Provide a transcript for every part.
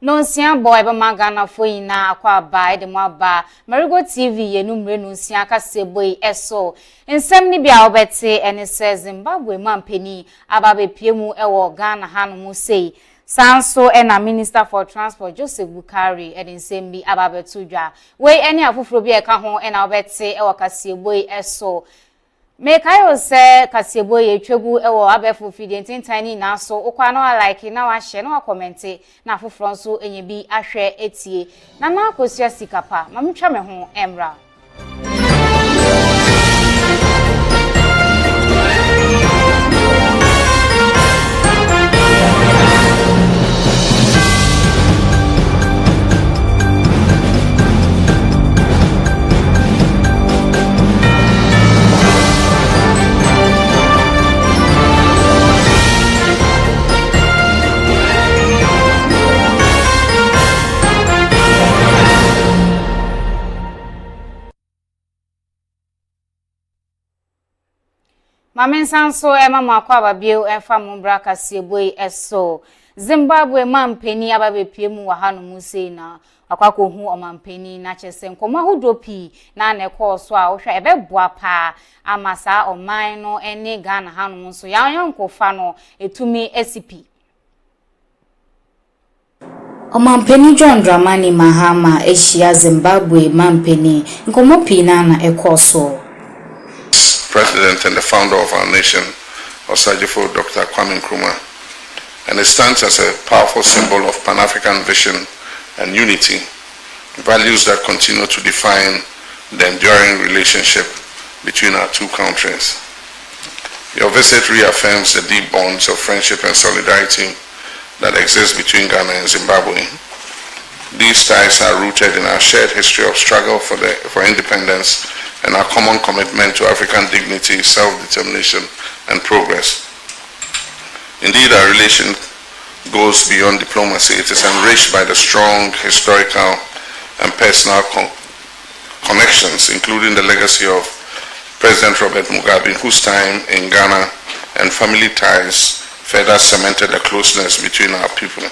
No sia boy ba magana foi na akwa bai de ba Marego TV ye numre no sia ka seboy eso ensem ni bia obete ene se Zimbabwe mampeni ababe piemu ewo Ghana hanu mu sei Sanso ena Minister for Transport Joseph Bukari edin sembi ababe tudwa we ene afufuro bia ka ho ena obete ewo ka seboy eso Mekayo se kasebo ye twegu ewo abefu fidie ntintani na so okwa na like na wa share na wa comment na afoforo nso enye bi ahwe etie na na akosia sikapa mamtwa me ho emra Mamen sanso mama kwa babio emfa mumbra kasieboy eso Zimbabwe mampeni ababe piemu wa hanu musei na akwako hu omampeni na chese nkomo ahodopi na neko so a wohwa ebeboa pa amasa oman no ene Ghana hanu muso ya yonkofa no etumi esipi Omampeni John Dramani Mahama eshia Zimbabwe mampeni nkomo pi na ekoso President and the founder of our nation, Osajifo Dr. Kwame Nkrumah, and it stands as a powerful symbol of Pan-African vision and unity, values that continue to define the enduring relationship between our two countries. Your visit reaffirms the deep bonds of friendship and solidarity that exist between Ghana and Zimbabwe. These ties are rooted in our shared history of struggle for independence and our common commitment to African dignity, self-determination, and progress. Indeed, our relation goes beyond diplomacy. It is enriched by the strong historical and personal connections, including the legacy of President Robert Mugabe, whose time in Ghana and family ties further cemented the closeness between our people.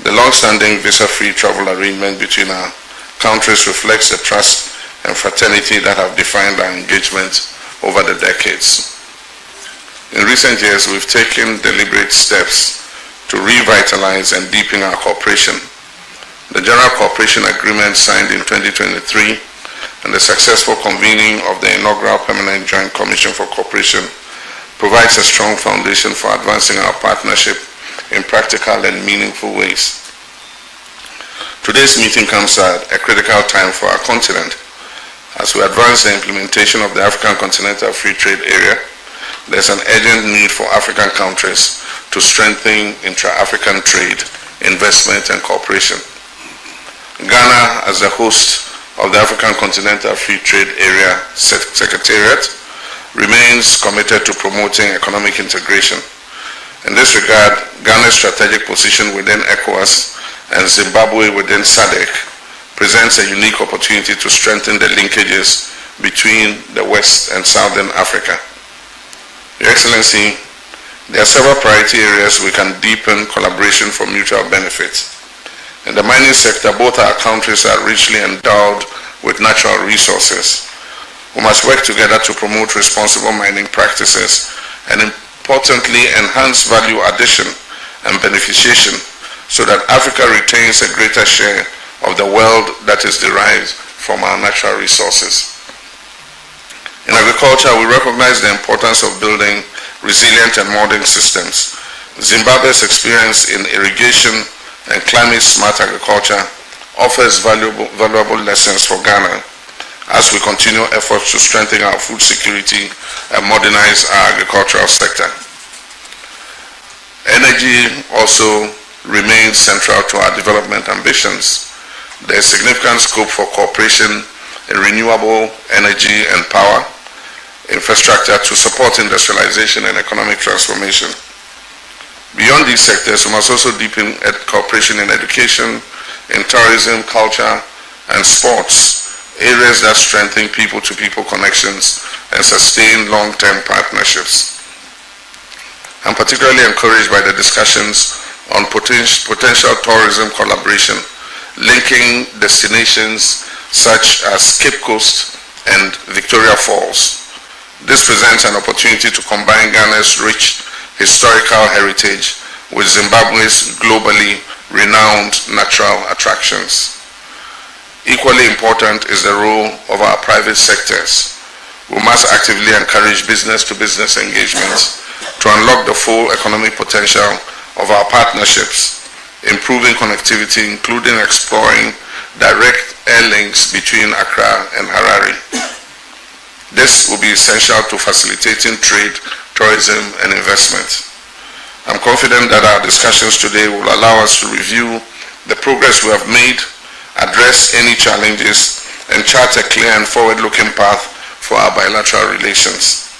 The long-standing visa-free travel arrangement between our countries reflects the trust and fraternity that have defined our engagement over the decades. In recent years, we've taken deliberate steps to revitalize and deepen our cooperation. The General Cooperation Agreement signed in 2023 and the successful convening of the inaugural Permanent Joint Commission for Cooperation provides a strong foundation for advancing our partnership in practical and meaningful ways. Today's meeting comes at a critical time for our continent. As we advance the implementation of the African Continental Free Trade Area, there's an urgent need for African countries to strengthen intra-African trade, investment, and cooperation. Ghana, as the host of the African Continental Free Trade Area Secretariat, remains committed to promoting economic integration. In this regard, Ghana's strategic position within ECOWAS and Zimbabwe within SADC presents a unique opportunity to strengthen the linkages between the West and Southern Africa. Your Excellency, there are several priority areas we can deepen collaboration for mutual benefits. In the mining sector, both our countries are richly endowed with natural resources. We must work together to promote responsible mining practices and, importantly, enhance value addition and beneficiation so that Africa retains a greater share of the wealth that is derived from our natural resources. In agriculture, we recognize the importance of building resilient and modern systems. Zimbabwe's experience in irrigation and climate-smart agriculture offers valuable lessons for Ghana as we continue efforts to strengthen our food security and modernize our agricultural sector. Energy also remains central to our development ambitions. There is significant scope for cooperation in renewable energy and power infrastructure to support industrialization and economic transformation. Beyond these sectors, we must also deepen cooperation in education, in tourism, culture, and sports, areas that strengthen people-to-people connections and sustain long-term partnerships. I'm particularly encouraged by the discussions on potential tourism collaboration, linking destinations such as Cape Coast and Victoria Falls. This presents an opportunity to combine Ghana's rich historical heritage with Zimbabwe's globally renowned natural attractions. Equally important is the role of our private sectors. We must actively encourage business-to-business engagements to unlock the full economic potential of our partnerships, improving connectivity, including exploring direct air links between Accra and Harare. This will be essential to facilitating trade, tourism, and investment. I'm confident that our discussions today will allow us to review the progress we have made, address any challenges, and chart a clear and forward-looking path for our bilateral relations.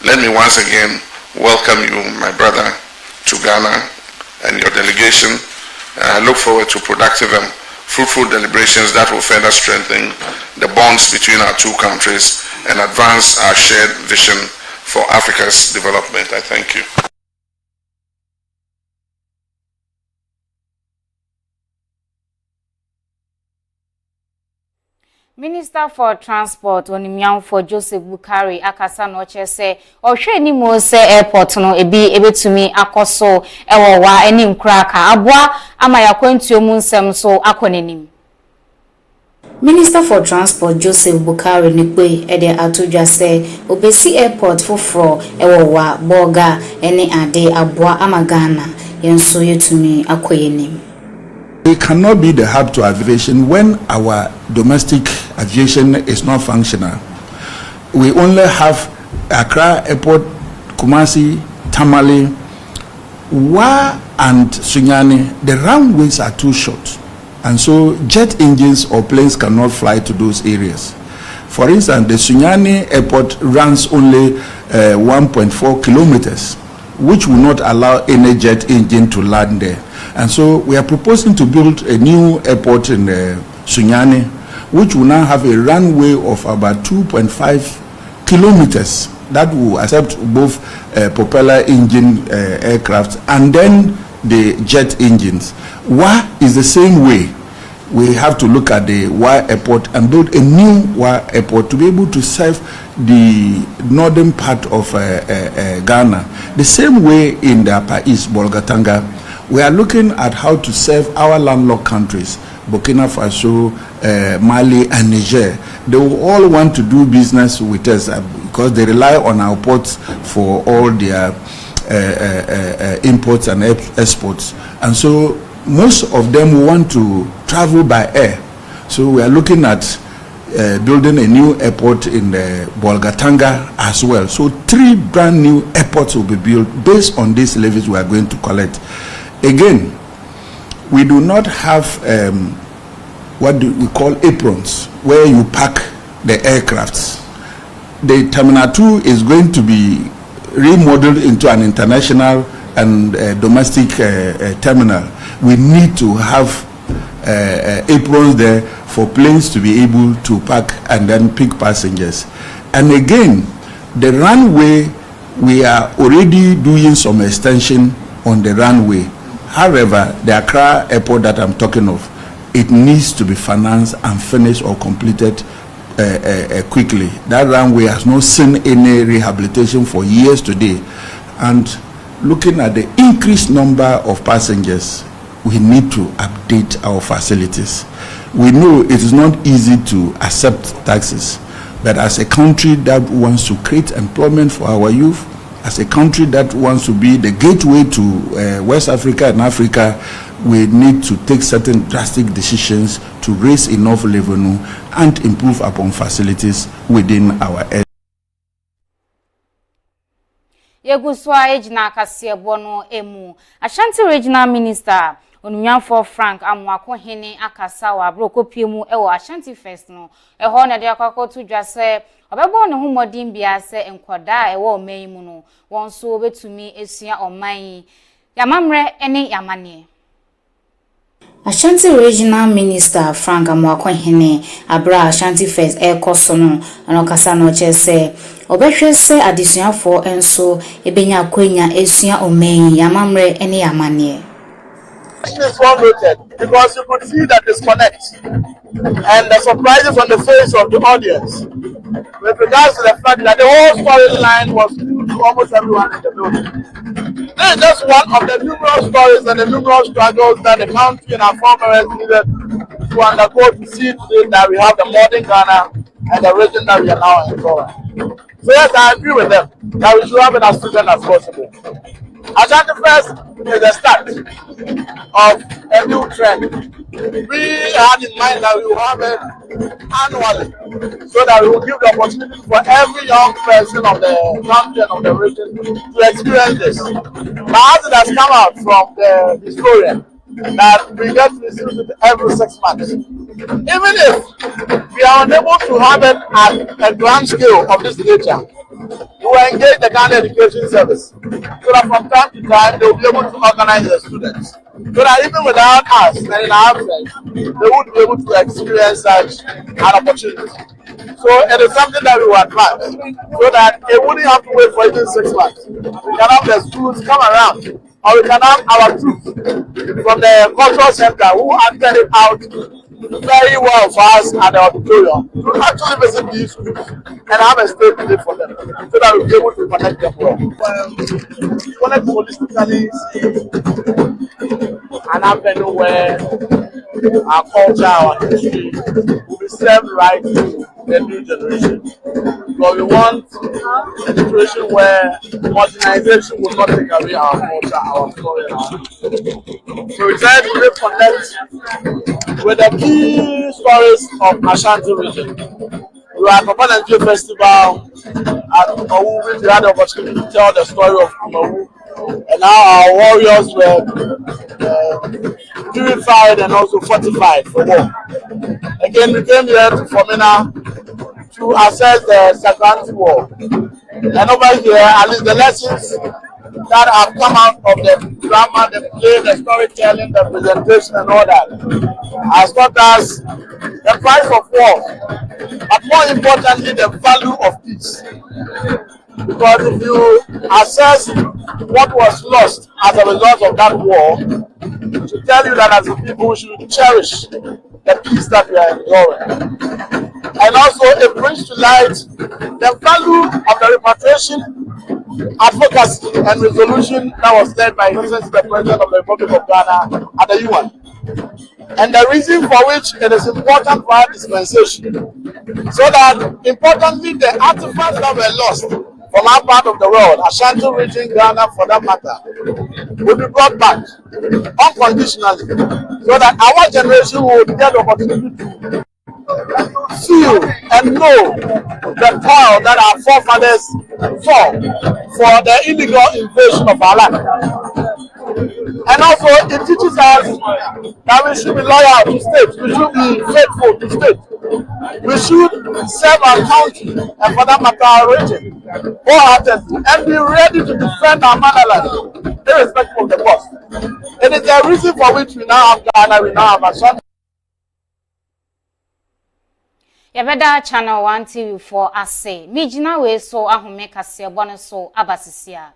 Let me once again welcome you, my brother, to Ghana and your delegation, and I look forward to productive and fruitful deliberations that will further strengthen the bonds between our two countries and advance our shared vision for Africa's development. I thank you. Minister for Transport Onimian for Joseph Bukari akasa no che ohwe ni mo se airport no ebetumi akoso ewo wa enim kraka aboa ama yakwantuo mu nsem so akonenim. Minister for Transport Joseph Bukari nikwe ede atodwa se obesi airport foforo ewo wa boga ene ade aboa ama Ghana yenso yetumi akoyenim. We cannot be the hub to aviation when our domestic aviation is not functional. We only have Accra Airport, Kumasi, Tamale, Wa and Sunyani. The runways are too short, and so jet engines or planes cannot fly to those areas. For instance, the Sunyani Airport runs only 1.4 kilometers, which will not allow any jet engine to land there. And so we are proposing to build a new airport in Sunyani, which will now have a runway of about 2.5 kilometers that will accept both propeller engine aircraft and then the jet engines. Wa is the same way. We have to look at the Wa airport and build a new Wa airport to be able to serve the northern part of Ghana. The same way in the Upper East, Bolgatanga. We are looking at how to serve our landlocked countries, Burkina Faso, Mali, and Niger. They will all want to do business with us because they rely on our ports for all their imports and exports. And so most of them want to travel by air. So we are looking at building a new airport in Bolgatanga as well. So 3 brand new airports will be built based on these levies we are going to collect. Again, we do not have what we call aprons where you park the aircrafts. The Terminal 2 is going to be remodeled into an international and domestic terminal. We need to have aprons there for planes to be able to park and then pick passengers. And again, the runway, we are already doing some extension on the runway. However, the Accra airport that I'm talking of, it needs to be financed and finished or completed quickly. That runway has not seen any rehabilitation for years today. And looking at the increased number of passengers, we need to update our facilities. We know it is not easy to accept taxes, but as a country that wants to create employment for our youth, as a country that wants to be the gateway to West Africa and Africa, we need to take certain drastic decisions to raise enough revenue and improve upon facilities within our area. Yeguswa ejina kasie bono emu Ashanti Regional Minister Onunyanfo Frank Amwakohene akasa wa brokopie mu ewo Ashanti First no eho na de akwakotu dwase obebo ne humodin bia se enkoda ewo oman mu no wonso obetumi esua oman yamamre ene yamane. Ashanti Regional Minister Frank Amwakohene abra Ashanti First ekoso no anokasa no chese obehwe se adesuafo enso ebenya kwenya esua oman yamamre ene yamane. This one noted because you could see the disconnect and the surprises on the face of the audience with regards to the fact that the whole storyline was new to almost everyone in the building. This is just one of the numerous stories and the numerous struggles that the country and our forebears needed to undergo to see today that we have the modern Ghana and the region that we are now enjoying. So yes, I agree with them that we should have it as student as possible. Ashanti Fest is the start of a new trend. We had in mind that we will have it annually so that we will give the opportunity for every young person of the country and of the region to experience this. But as it has come out from the historian, that we get to receive it every 6 months. Even if we are unable to have it at a grand scale of this nature, we will engage the Ghana Education Service so that from time to time they will be able to organize the students. So that even without us and in our absence, they would be able to experience such an opportunity. So it is something that we will advance so that it wouldn't have to wait for even 6 months. We can have the schools come around, or we can have our troops from the cultural center who acted it out very well for us at the auditorium to actually visit these schools and have a statement for them so that we'll be able to connect them well. We wanted to holistically see an avenue where our culture, our history will be served right to the new generation. Because we want a situation where modernization will not take away our culture, our story, and our history. So we try to make connect with the key stories of Ashanti region. We were at the Festival at Kumawu, which we had the opportunity to tell the story of Kumawu. And now our warriors were purified and also fortified for war. Again, we came here to Fomena to assess the Sagranti War. And over here, at least the lessons that have come out of the drama, the play, the storytelling, the presentation, and all that has taught us the price of war, but more importantly, the value of peace. Because if you assess what was lost as a result of that war, to tell you that as a people we should cherish the peace that we are enjoying. And also it brings to light the value of the repatriation, advocacy and resolution that was led by His Excellency the President of the Republic of Ghana at the UN. And the reason for which it is important for our dispensation, so that importantly the artifacts that were lost from our part of the world, Ashanti region, Ghana for that matter, will be brought back unconditionally, so that our generation will get the opportunity to feel and know the toil that our forefathers fought for the illegal invasion of our land. And also it teaches us that we should be loyal to state, we should be faithful to state, we should serve our country and for that matter our region wholeheartedly and be ready to defend our motherland irrespective of the cost. It is the reason for which we now have Ghana, we now have Ashanti. Yabeda channel 1 TV for ase. Mijina we so ahome kase bone so abasisia.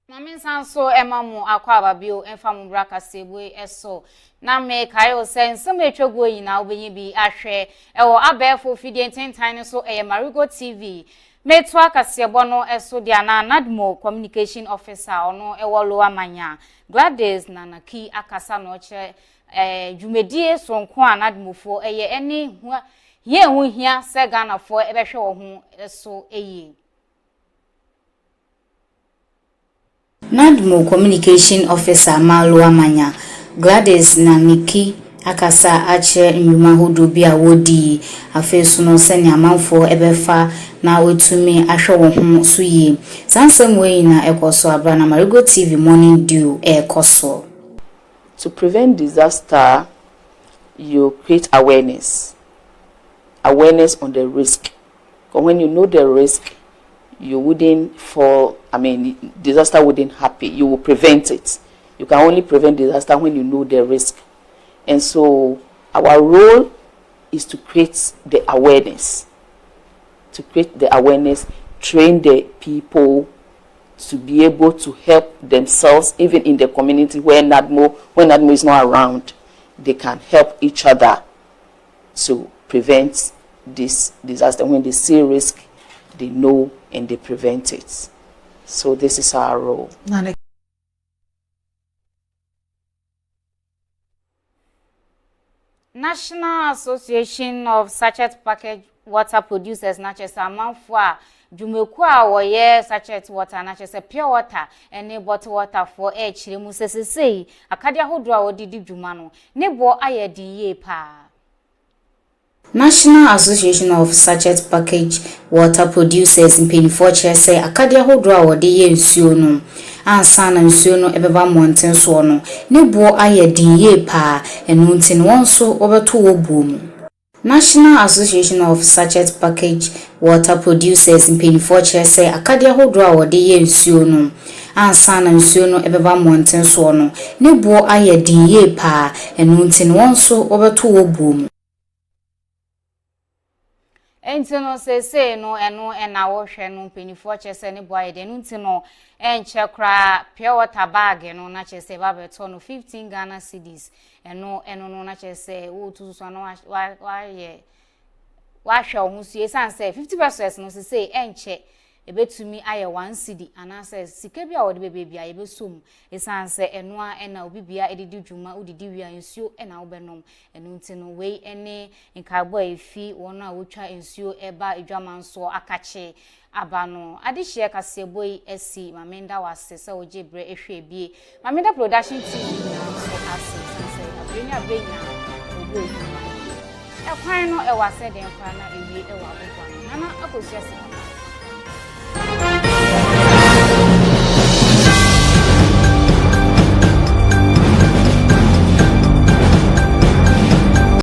Mami sanso emamu akwa babio enfamu braka sebwe eso na me kayo sense metwego yina obenye bi ahwe ewo abefo fidie tentan so Marego TV metu akasebo no eso dia na Nadmo communication officer ono ewo lo amanya Gladys nanaki akasa no che dwumedie sonko anadmofo eye ene ye hu hia se Ghana fo ebehwe wo hu eso eye Nadmo communication officer Malo Amanya Gladys na Nikki akasa ache nyuma hodo bia wodi afesu no sene amanfo ebefa na wetumi ahwe wo ho so yi sansem we na ekoso abra na Marego TV morning dew ekoso. To prevent disaster, you create awareness on the risk. Because when you know the risk, you wouldn't fall, disaster wouldn't happen. You will prevent it. You can only prevent disaster when you know the risk. And so our role is to create the awareness. Train the people to be able to help themselves, even in the community when NADMO is not around. They can help each other to prevent this disaster. When they see risk, they know and they prevent it. So this is our role. National Association of Sachet Package Water Producers Natchez Amanfua Jumekwa woye sachet water Natchez pure water and bottle water for chire mu sesesei akadia hodro a odidi dwuma no ne bo ayedi ye pa. National Association of Sachet Package Water Producers in Pennyforche say akadia hodro a wode ye nsuo no ansa na nsuo no ebeba monten so no ne bo ayedi ye pa enu nti no wonso obeto wo boom. National Association of Sachet Package Water Producers in Pennyforche say akadia hodro a wode ye nsuo no ansa na nsuo no ebeba monten so no ne bo ayedi ye pa enu nti no wonso obeto wo boom. Enti no say no eno na wo hwe no Pennyforche say ne bo ayede no nti no enche kra pure water bag no na che say ba beto no 15 Ghana cedis eno no na che say wo tu so no wa ye wa hwe ho su esan say 50% no say enche ebetumi aye 1 cedi ana say sika bia wo de bebia ye besom esan say eno a na obibia edidi dwuma udidi wi ansuo na wo benom eno nti no we ene nkabo efi wona wotwa ensuo eba edwamanso akache abano adihye kaseboi esi mamenda wase se ojebre ehwe bie mamenda production team na so say abrenya obo edwuma e kwan no e wase den kwan na ewie e wa bokwa nana akosia se